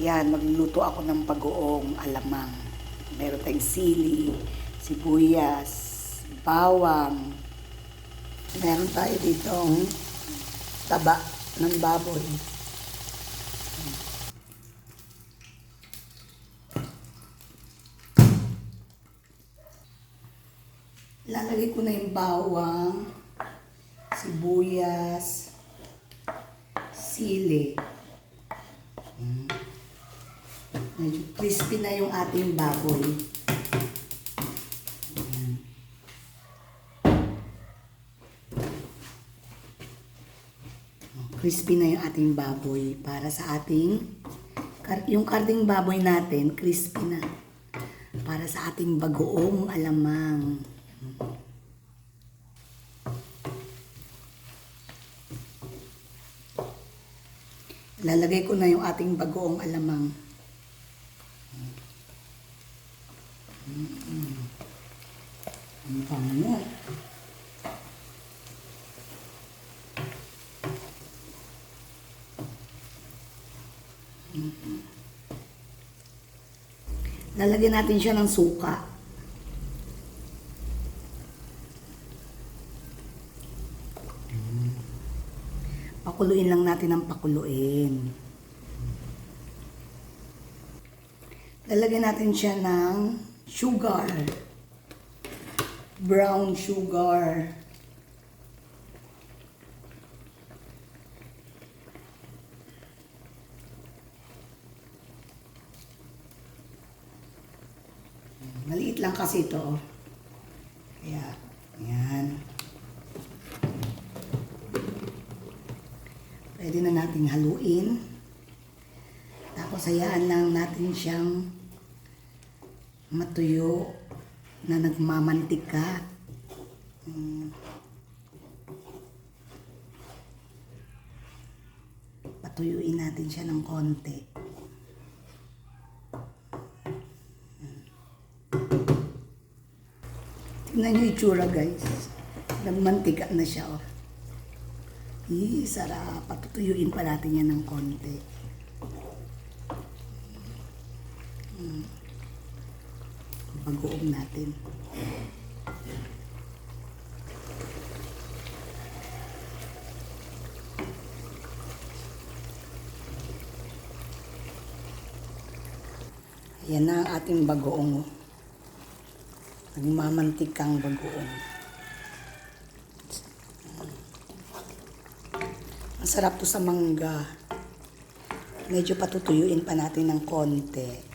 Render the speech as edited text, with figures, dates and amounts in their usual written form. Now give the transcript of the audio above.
Yan, magluluto ako ng bagoong alamang. Meron tayong sili, sibuyas, bawang. Meron tayo ditong taba ng baboy. Lalagay ko na yung bawang, sibuyas, sili. Medyo crispy na yung ating baboy. Crispy na yung ating baboy para sa ating, yung karning baboy natin, crispy na. Para sa ating bagoong alamang. Lalagay ko na yung ating bagoong alamang. Ang bango. Lalagyan natin siya ng suka. Pakuluin lang natin ng pakuluin. Lalagyan natin siya ng sugar. Brown sugar. Maliit lang kasi ito. Kaya, yan. Pwede na nating haluin. Tapos hayaan lang natin siyang matuyo na nagmamantika. Patuyuin natin siya ng konti. Tingnan nyo itsura guys. Nagmantika na siya oh. Sarap. Patutuyuin pa natin yan ng konti. Bagoong natin. Yan na ang ating bagoong. Nagmamantikang bagoong. Ang sarap to sa mangga. Medyo patutuyuin pa natin ng konti.